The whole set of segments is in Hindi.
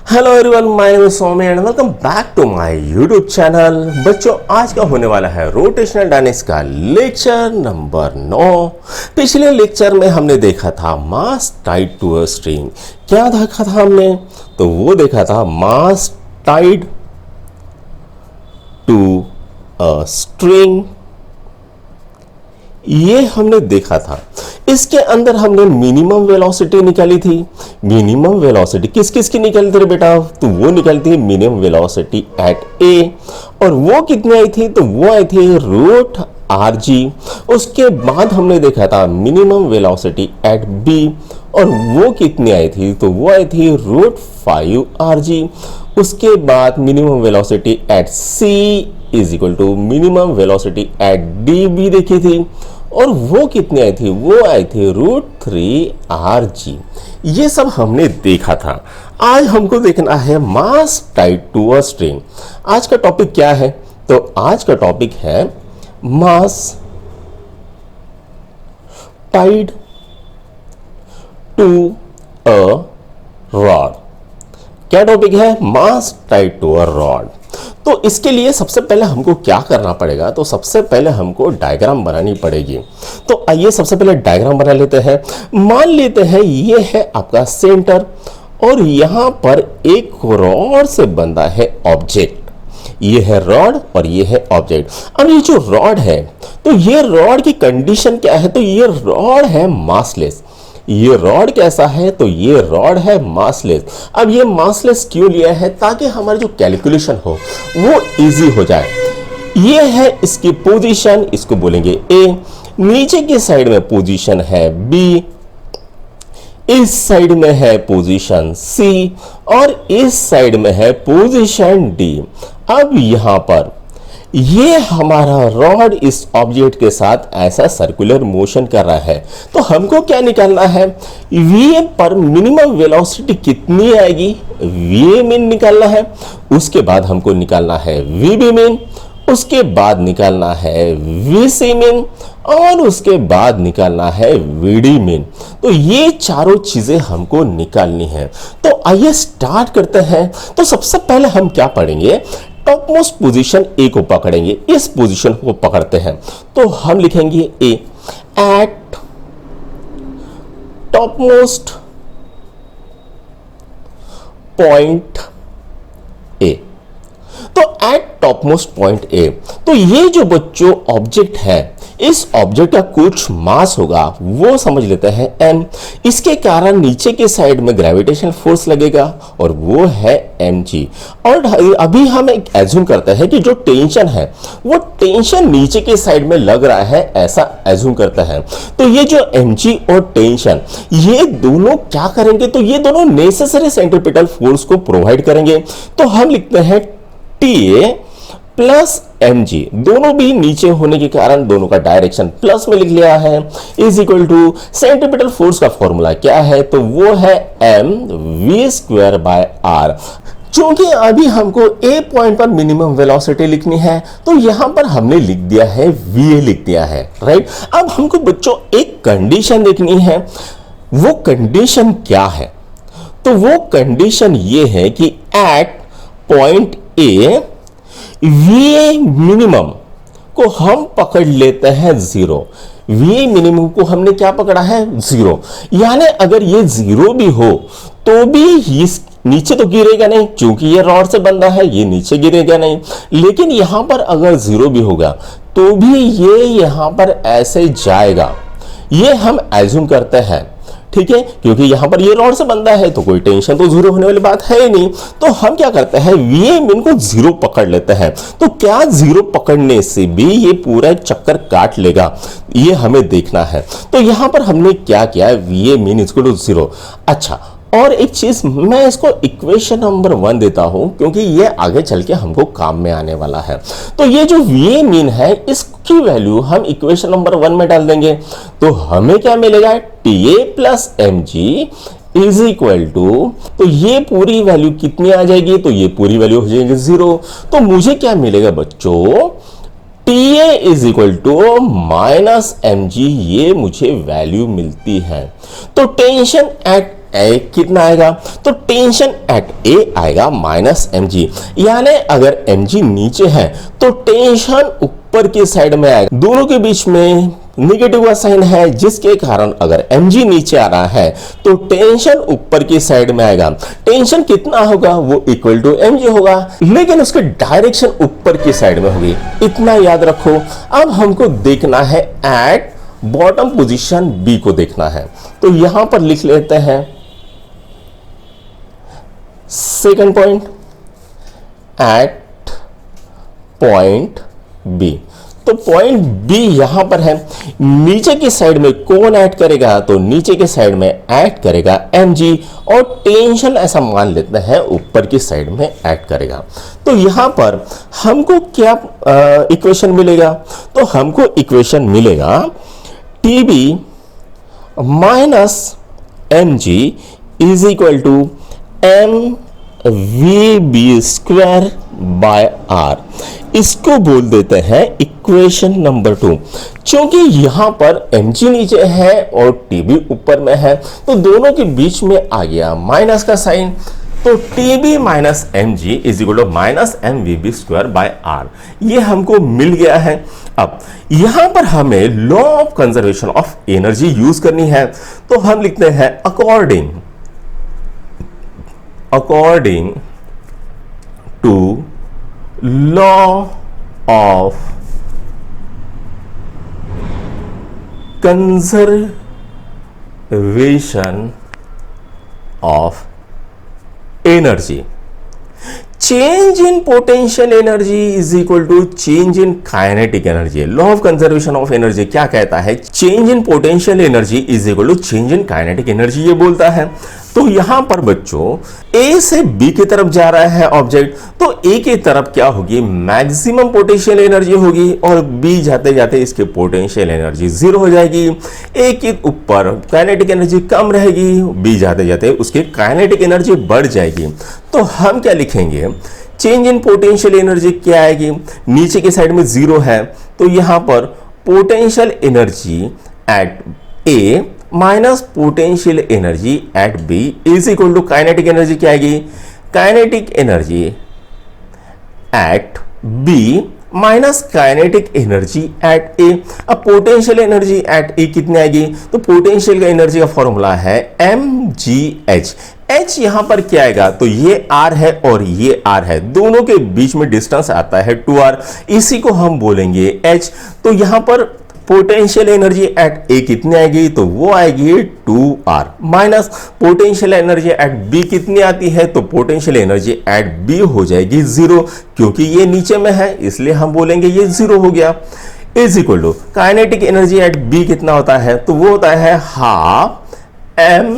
Hello everyone, my name is Saumya and welcome back to my YouTube channel. बच्चों, आज का होने वाला है रोटेशनल डायनेमिक्स का लेक्चर नंबर 9। पिछले लेक्चर में हमने देखा था mass tied to a string. क्या देखा था हमने? तो वो देखा था mass tied to a string, ये हमने देखा था। इसके अंदर हमने मिनिमम वेलोसिटी निकाली थी। मिनिमम वेलोसिटी किस किस की निकाली थी बेटा? तो वो निकाली थी मिनिमम वेलोसिटी एट ए, और वो कितनी आई थी? तो वो आई थी रूट आर जी। उसके बाद हमने देखा था मिनिमम वेलोसिटी एट बी, और वो कितनी आई थी? तो वो आई थी रूट 5 आर जी। उसके बाद minimum velocity at C is equal to minimum velocity at D भी देखी थी, और वो कितनी आई थी? वो आई थी रूट 3 आर जी। ये सब हमने देखा था। आज हमको देखना है मास टाइड टू अ स्ट्रिंग। आज का टॉपिक क्या है? तो आज का टॉपिक है मास टाइड टू अ रॉड। क्या टॉपिक है? मास टाइड टू अ रॉड। तो इसके लिए सबसे पहले हमको क्या करना पड़ेगा? तो सबसे पहले हमको डायग्राम बनानी पड़ेगी। तो आइए सबसे पहले डायग्राम बना लेते हैं। मान लेते हैं ये है आपका सेंटर, और यहां पर एक रॉड से बंधा है ऑब्जेक्ट। ये है रॉड और ये है ऑब्जेक्ट। अब ये जो रॉड है, तो ये रॉड की कंडीशन क्या है? तो ये रॉड है मासलेस। ये रॉड कैसा है? तो ये रॉड है मासलेस। अब ये मासलेस क्यों लिया है? ताकि हमारी जो कैलकुलेशन हो वो इजी हो जाए। ये है इसकी पोजीशन, इसको बोलेंगे ए। नीचे की साइड में पोजीशन है बी, इस साइड में है पोजीशन सी, और इस साइड में है पोजीशन डी। अब यहां पर ये हमारा रॉड इस ऑब्जेक्ट के साथ ऐसा सर्कुलर मोशन कर रहा है। तो हमको क्या निकालना है? वी पर मिनिमम वेलोसिटी कितनी आएगी? वी मीन निकालना है। उसके बाद हमको निकालना है वी बी मीन, उसके बाद निकालना है वी सी मीन, और उसके बाद निकालना है वी डी मीन। तो ये चारों चीजें हमको निकालनी है। तो आइए स्टार्ट करते हैं। तो सबसे पहले हम क्या पढ़ेंगे? टॉप मोस्ट पोजीशन ए को पकड़ेंगे। इस पोजीशन को पकड़ते हैं तो हम लिखेंगे A at top most point A. तो at top most point A, तो ये जो बच्चों ऑब्जेक्ट है, इस ऑब्जेक्ट का कुछ मास होगा, वो समझ लेते हैं m। इसके कारण नीचे के साइड में ग्रेविटेशनल फोर्स लगेगा, और वो है mg। और अभी हम एक एज्यूम करते हैं कि जो टेंशन है वो टेंशन नीचे के साइड में लग रहा है, ऐसा एज्यूम करते हैं। तो ये जो mg और टेंशन, ये दोनों क्या करेंगे? तो ये दोनों नेसेसरी सेंट्रीपिटल फोर्स को प्रोवाइड करेंगे। तो हम लिखते हैं TA प्लस mg, दोनों भी नीचे होने के कारण दोनों का डायरेक्शन प्लस में लिख लिया है, is equal to centripetal force का फॉर्मूला क्या है? तो वो है mv² बाय r। चूंकि अभी हमको ए पॉइंट पर मिनिमम वेलोसिटी लिखनी है, तो यहां पर हमने लिख दिया है va लिख दिया है, राइट। अब हमको बच्चों एक कंडीशन देखनी है। वो कंडीशन क्या है? तो वो कंडीशन ये है कि at point A V minimum को हम पकड़ लेते हैं 0। वी मिनिमम को हमने क्या पकड़ा है? 0। यानी अगर ये 0 भी हो तो भी इस नीचे तो गिरेगा नहीं, क्योंकि ये रॉड से बंधा है, ये नीचे गिरेगा नहीं। लेकिन यहां पर अगर 0 भी होगा तो भी ये यहां पर ऐसे जाएगा, ये हम एज्यूम करते हैं, ठीक है। क्योंकि यहां पर ये रॉड से बंधा है तो कोई टेंशन तो 0 होने वाली बात है ही नहीं। तो हम क्या करते हैं? वी मिन को 0 पकड़ लेते हैं। तो क्या 0 पकड़ने से भी ये पूरा चक्कर काट लेगा? ये हमें देखना है। तो यहां पर हमने क्या किया? वी मिन इक्वल टू 0। अच्छा, और एक चीज मैं इसको इक्वेशन नंबर 1 देता हूं, क्योंकि ये आगे चल के हमको काम में आने वाला है। तो ये जो वी मीन है, इसकी वैल्यू हम इक्वेशन नंबर 1 में डाल देंगे। तो हमें क्या मिलेगा? TA plus mg is equal to, तो ये पूरी वैल्यू कितनी आ जाएगी? तो ये पूरी वैल्यू हो जाएगी 0। तो मुझे क्या मिलेगा बच्चों? TA is equal to minus mg, ये मुझे वैल्यू मिलती है। तो टेंशन एट ए कितना आएगा, तो टेंशन एट ए आएगा माइनस एम जी, यानी अगर एम जी नीचे है तो टेंशन ऊपर की साइड में आएगा। दोनों के बीच में नेगेटिव का साइन है, जिसके कारण अगर mg नीचे आ रहा है तो टेंशन ऊपर की साइड में आएगा। टेंशन कितना होगा, वो इक्वल टू mg होगा, लेकिन उसके डायरेक्शन ऊपर की साइड में होगी, इतना याद रखो। अब हमको देखना है एट बॉटम पोजीशन b को देखना है, तो यहां पर लिख लेते हैं second point at point b। तो पॉइंट बी यहां पर है, नीचे की साइड में कौन ऐड करेगा, तो नीचे के साइड में ऐड करेगा mg, और टेंशन ऐसा मान लेते हैं ऊपर की साइड में ऐड करेगा। तो यहां पर हमको क्या इक्वेशन मिलेगा, तो हमको इक्वेशन मिलेगा tb minus mg is equal to mvb square by R. इसको बोल देते हैं इक्वेशन नंबर 2। क्योंकि यहां पर mg नीचे है और tb ऊपर में है, तो दोनों के बीच में आ गया माइनस का साइन, तो tb minus mg is equal to minus mvb square by R, ये हमको मिल गया है। अब यहां पर हमें law of conservation of energy use करनी है, तो हम लिखते हैं according to law of conservation of energy, change in potential energy is equal to change in kinetic energy. Law of conservation of energy क्या कहता है, change in potential energy is equal to change in kinetic energy, ये बोलता है। तो यहां पर बच्चों ए से बी की तरफ जा रहा है ऑब्जेक्ट, तो ए की तरफ क्या होगी, मैक्सिमम पोटेंशियल एनर्जी होगी, और बी जाते जाते इसके पोटेंशियल एनर्जी जीरो हो जाएगी। ए के ऊपर काइनेटिक एनर्जी कम रहेगी, बी जाते जाते उसकी काइनेटिक एनर्जी बढ़ जाएगी। तो हम क्या लिखेंगे, चेंज इन पोटेंशियल एनर्जी क्या आएगी, नीचे की साइड में जीरो है, तो यहां पर potential energy at A minus potential energy at B is equal to kinetic energy क्या आएगी, kinetic energy at B minus kinetic energy at A. अब पोटेंशियल एनर्जी एट ए कितनी आएगी, तो पोटेंशियल का एनर्जी का फॉर्मूला है mgh। h यहां पर क्या आएगा, तो ये r है और ये r है, दोनों के बीच में डिस्टेंस आता है 2r, इसी को हम बोलेंगे h। तो यहां पर पोटेंशियल एनर्जी एट ए कितनी आएगी, तो वो आएगी 2r minus potential energy at B कितनी आती है, तो पोटेंशियल एनर्जी एट बी हो जाएगी 0, क्योंकि ये नीचे में है इसलिए हम बोलेंगे ये 0 हो गया। Is equal to kinetic energy at B कितना होता है, तो वो होता है half M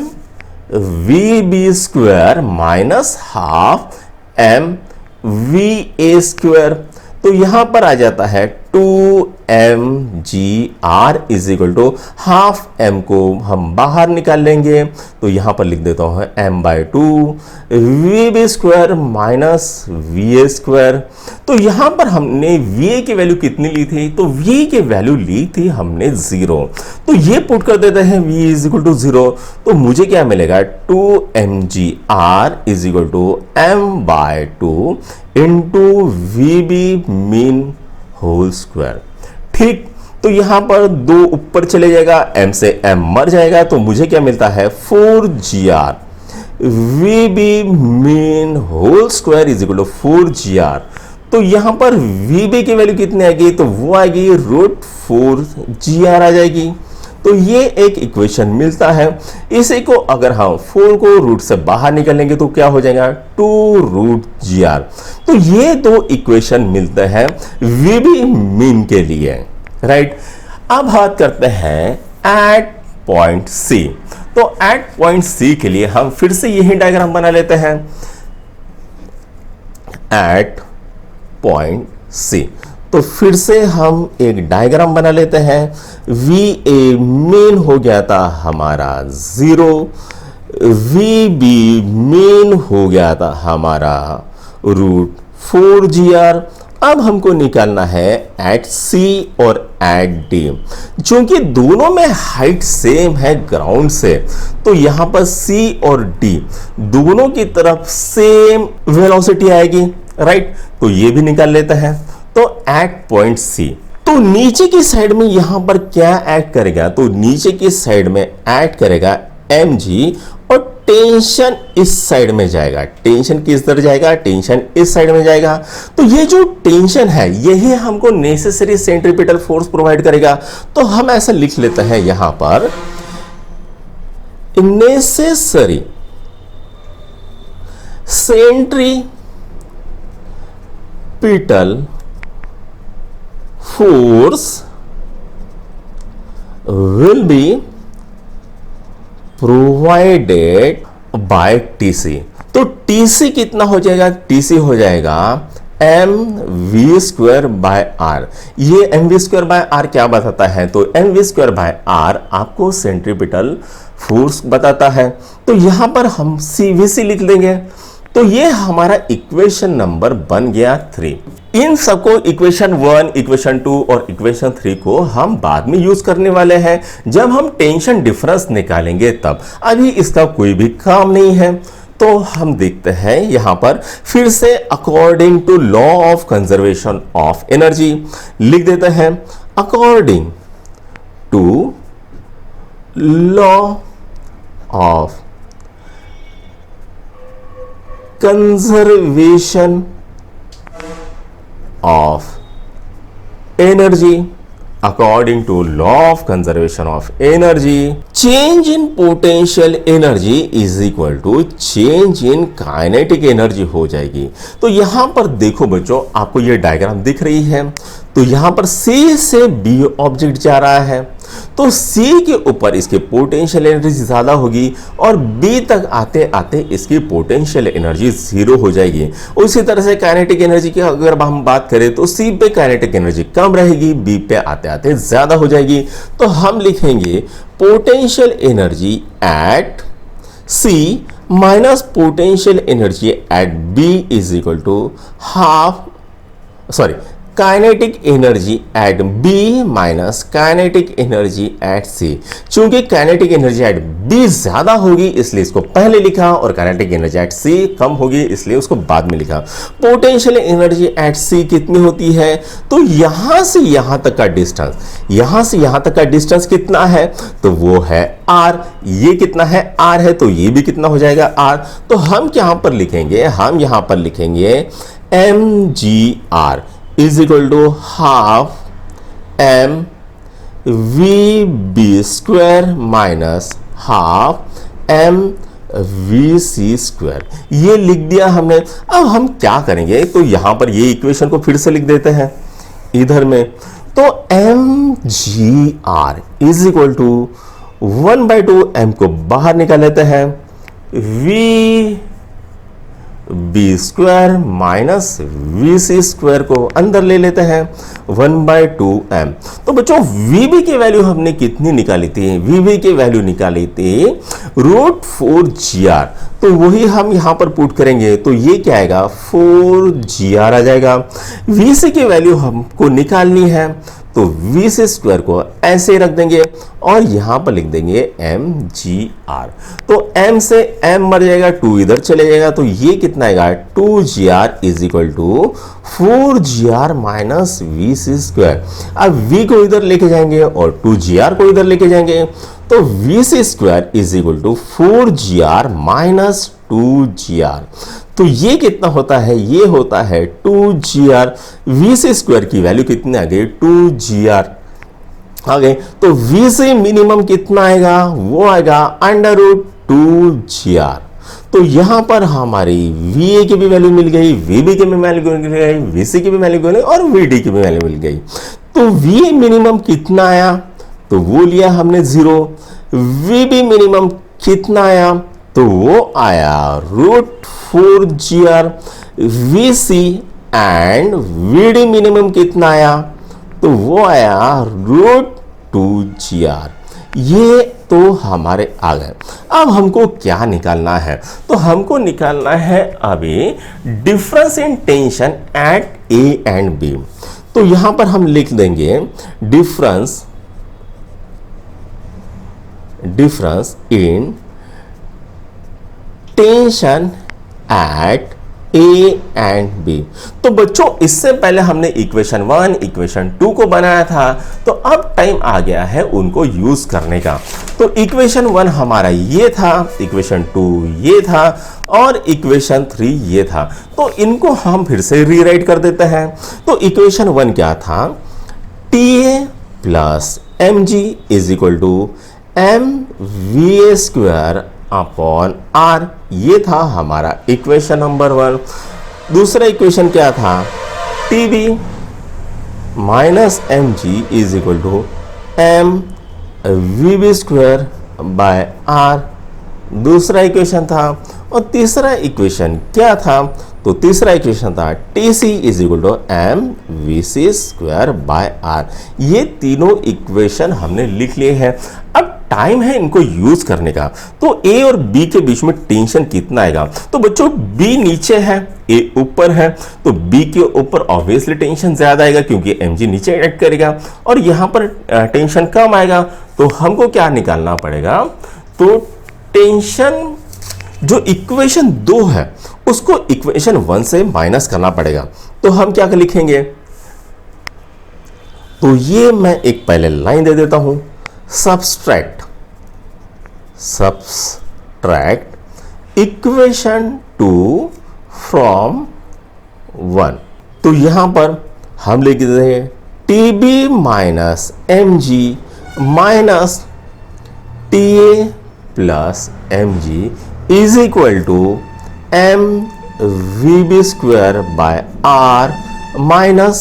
V B square minus half M V A square. तो यहां पर आ जाता है 2mgr is equal to half m को हम बाहर निकाल लेंगे, तो यहां पर लिख देता हूं m/2 vb square minus va square. तो यहां पर हमने va की वैल्यू कितनी ली थी, तो v की वैल्यू ली थी हमने 0, तो ये पुट कर देते हैं v इज इक्वल टू 0, तो मुझे क्या मिलेगा 2mgr is equal to m/2 into vb mean whole square. ठीक, तो यहां पर 2 ऊपर चले जाएगा, m से m मर जाएगा, तो मुझे क्या मिलता है 4gr vb mean whole square is equal to 4gr। तो यहां पर vb की वैल्यू कितनी आएगी, तो वो आएगी √4gr आ जाएगी। तो ये एक इक्वेशन मिलता है, इसी को अगर हम 4 को रूट से बाहर निकालेंगे तो क्या हो जाएगा 2√gr। तो ये 2 इक्वेशन मिलते हैं वीबी मीन के लिए, राइट। अब बात करते हैं एट पॉइंट सी। तो एट पॉइंट सी के लिए हम फिर से यही डायग्राम बना लेते हैं। एट पॉइंट सी, तो फिर से हम एक डायग्राम बना लेते हैं। वी ए मेन हो गया था हमारा 0, वी बी मेन हो गया था हमारा √4gr, अब हमको निकालना है एट सी और एट डी। चूंकि दोनों में हाइट सेम है ग्राउंड से, तो यहां पर सी और डी दोनों की तरफ सेम वेलोसिटी आएगी, राइट। तो ये भी निकाल लेते हैं। तो एट पॉइंट सी, तो नीचे की साइड में यहां पर क्या ऐड करेगा, तो नीचे की साइड में ऐड करेगा mg और टेंशन इस साइड में जाएगा। टेंशन किस तरह जाएगा, टेंशन इस साइड में जाएगा। तो ये जो टेंशन है यही हमको नेसेसरी सेंट्रीपिटल फोर्स प्रोवाइड करेगा। तो हम ऐसा लिख लेते हैं यहां पर necessary centripetal force will be provided by TC। तो TC कितना हो जाएगा, TC हो जाएगा mv² बाय आर। ये mv² बाय आर क्या बताता है, तो mv² बाय आर आपको सेंट्रीपिटल फोर्स बताता है। तो यहां पर हम CVC लिख देंगे। तो ये हमारा इक्वेशन नंबर बन गया 3। इन सबको इक्वेशन 1, इक्वेशन 2 और इक्वेशन 3 को हम बाद में यूज करने वाले हैं जब हम टेंशन डिफरेंस निकालेंगे तब। अभी इसका कोई भी काम नहीं है। तो हम देखते हैं यहां पर फिर से according to law of conservation of energy लिख देते हैं। According to law of conservation of energy, according to law of conservation of energy, change in potential energy is equal to change in kinetic energy हो जाएगी। तो यहां पर देखो बच्चों, आपको ये डायग्राम दिख रही है। तो यहां पर C से B ऑब्जेक्ट जा रहा है, तो C के ऊपर इसकी पोटेंशियल एनर्जी ज्यादा होगी और B तक आते आते इसकी पोटेंशियल एनर्जी 0 हो जाएगी। उसी तरह से काइनेटिक एनर्जी की अगर हम बात करें तो C पे काइनेटिक एनर्जी कम रहेगी, B पे आते आते ज्यादा हो जाएगी। तो हम लिखेंगे potential energy at C minus potential energy at B is equal to kinetic energy at B minus kinetic energy at C। चूंकि काइनेटिक एनर्जी एट B ज्यादा होगी इसलिए इसको पहले लिखा और काइनेटिक एनर्जी एट C कम होगी इसलिए उसको बाद में लिखा। पोटेंशियल एनर्जी एट C कितनी होती है, तो यहां से यहां तक का डिस्टेंस, यहां से यहां तक का डिस्टेंस कितना है, तो वो है R। ये कितना है, R है, तो ये भी कितना हो जाएगा R। तो हम यहां पर लिखेंगे, हम यहां पर लिखेंगे mgr is equal to half mvb² minus half mvc²। ये लिख दिया हमने। अब हम क्या करेंगे, तो यहां पर ये इक्वेशन को फिर से लिख देते हैं इधर में। तो mgr is equal to 1/2 m को बाहर निकाल लेते हैं, b² माइनस vc² को अंदर ले लेते हैं, 1/2 m। तो बच्चों vb की वैल्यू हमने कितनी निकाली थी, vb की वैल्यू निकाली थी √4gr। तो वही हम यहां पर पुट करेंगे, तो ये क्या आएगा, 4gr आ जाएगा। vc की वैल्यू हमको निकालनी है, तो vc² को ऐसे रख देंगे और यहां पर लिख देंगे mgr। तो m से m मर जाएगा, 2 इधर चले जाएगा, तो ये कितना आएगा, 2gr is equal to 4gr minus vc²। अब v को इधर लेके जाएंगे और 2gr को इधर लेके जाएंगे, तो vc² is equal to 4gr minus 2gr। तो ये कितना होता है, ये होता है 2gr। vc² की वैल्यू कितनी आ गई, 2gr आ गई। तो vc मिनिमम कितना आएगा, वो आएगा √2gr। तो यहां पर हमारी va की भी वैल्यू मिल गई, vb की भी वैल्यू मिल गई, vc की भी वैल्यू मिल गई और vd की भी वैल्यू मिल गई। तो va मिनिमम कितना आया, तो वो लिया हमने 0। vb मिनिमम कितना आया, तो वो आया √4gr। vc and vd minimum कितना आया, तो वो आया √2gr। ये तो हमारे आ गए। अब हमको क्या निकालना है? तो हमको निकालना है अभी difference in tension at A and B. तो यहां पर हम लिख देंगे difference in tension at A and B. तो बच्चों इससे पहले हमने इक्वेशन 1 इक्वेशन 2 को बनाया था, तो अब टाइम आ गया है उनको यूज करने का। तो इक्वेशन 1 हमारा ये था, इक्वेशन 2 ये था और इक्वेशन 3 ये था। तो इनको हम फिर से रीराइट कर देते हैं। तो इक्वेशन 1 क्या था? TA plus mg is equal to mva square upon r। ये था हमारा इक्वेशन नंबर 1। दूसरा इक्वेशन क्या था? TB minus mg is equal to mvb square by r। दूसरा इक्वेशन था। और तीसरा इक्वेशन क्या था? तो तीसरा इक्वेशन था TC is equal to mvc square by r। ये तीनों इक्वेशन हमने लिख लिए हैं। अब टाइम है इनको यूज करने का। तो A और B के बीच में टेंशन कितना आएगा? तो बच्चों B नीचे है, A ऊपर है, तो B के ऊपर ऑब्वियसली टेंशन ज्यादा आएगा क्योंकि mg नीचे एक्ट करेगा और यहां पर टेंशन कम आएगा। तो हमको क्या निकालना पड़ेगा? तो टेंशन जो इक्वेशन 2 है उसको इक्वेशन 1 से माइनस करना पड़ेगा। तो हम क्या लिखेंगे? तो ये मैं एक पहले लाइन दे देता हूं, सब्सट्रैक्ट इक्वेशन 2 फ्रॉम 1। तो यहां पर हम लिख देंगे TB minus mg minus TA plus mg is equal to mvb square by r minus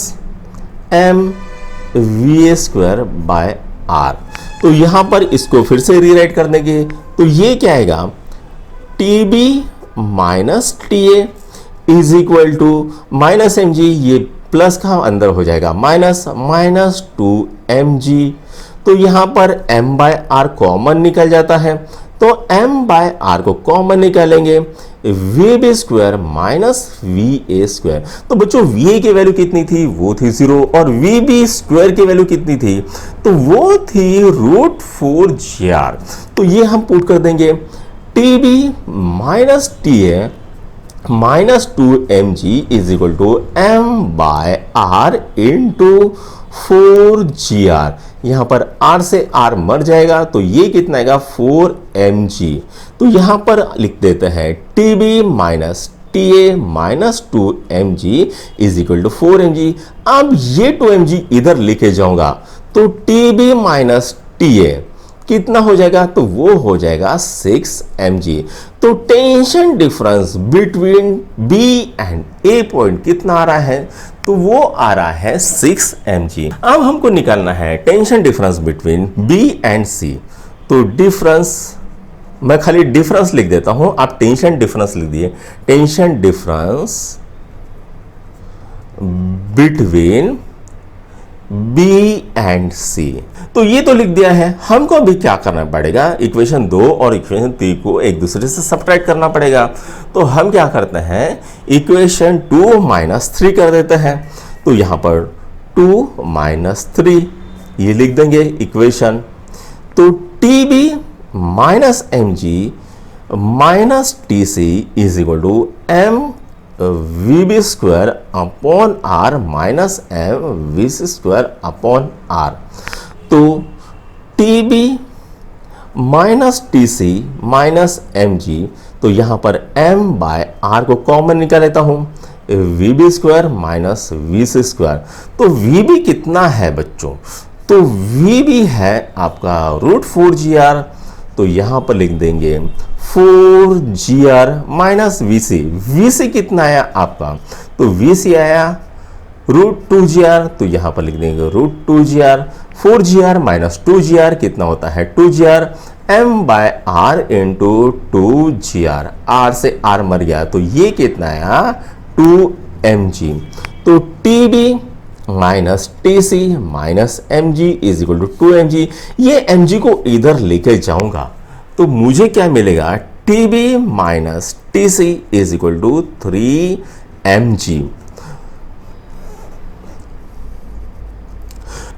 mva square by r। तो यहां पर इसको फिर से रीराइट कर देंगे। तो ये क्या आएगा? TB minus TA is equal to minus mg, ये प्लस का अंदर हो जाएगा माइनस 2mg। तो यहां पर m बाय r कॉमन निकल जाता है, तो m बाय r को कॉमन निकालेंगे, vb square minus va square. तो बच्चों va की वैल्यू कितनी थी? वो थी 0। और vb स्क्वायर की वैल्यू कितनी थी? तो वो थी √4gr। तो ये हम पुट कर देंगे TB minus TA minus 2mg is equal to m by r into 4gr। यहां पर r से r मर जाएगा, तो ये कितना आएगा? 4mg। तो यहां पर लिख देते हैं TB minus TA minus 2mg is equal to 4mg। अब ये 2mg इधर लेके जाऊंगा, तो TB माइनस TA कितना हो जाएगा? तो वो हो जाएगा 6mg। तो tension difference between B and A point कितना आ रहा है? तो वो आ रहा है 6mg। अब हमको निकालना है tension difference between B and C। तो डिफरेंस, मैं खाली डिफरेंस लिख देता हूं, आप टेंशन डिफरेंस लिख दिए। Tension difference between B and C। तो ये तो लिख दिया है। हमको अभी क्या करना पड़ेगा? इक्वेशन 2 और इक्वेशन 3 को एक दूसरे से सब्ट्रैक्ट करना पड़ेगा। तो हम क्या करते हैं? इक्वेशन 2 माइनस 3 कर देते हैं। तो यहां पर 2 माइनस 3 ये लिख देंगे इक्वेशन। तो TB minus mg minus TC is equal to mvb square upon r minus mvc square upon r। तो TB minus TC minus mg, तो यहां पर m बाय r को कॉमन निकाल लेता हूं, vb square minus vc square. तो vb कितना है बच्चों? तो vb है आपका √4gr। तो यहां पर लिख देंगे 4gr माइनस vc। vc कितना आया आपका? तो vc आया √2gr। तो यहां पर लिख देंगे √2gr। 4gr माइनस 2gr कितना होता है? 2gr। m by r into 2gr, r से r मर गया, तो ये कितना आया? 2mg। तो TB minus T C minus M G is equal to 2mg। ये mg को इधर लेकर जाऊंगा तो मुझे क्या मिलेगा, TB minus T C is equal to 3mg।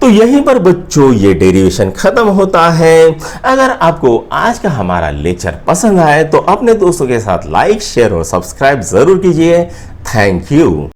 तो यहीं पर बच्चों ये डेरिवेशन खत्म होता है। अगर आपको आज का हमारा लेक्चर पसंद आए तो अपने दोस्तों के साथ लाइक शेयर और सब्सक्राइब जरूर कीजिए। Thank you.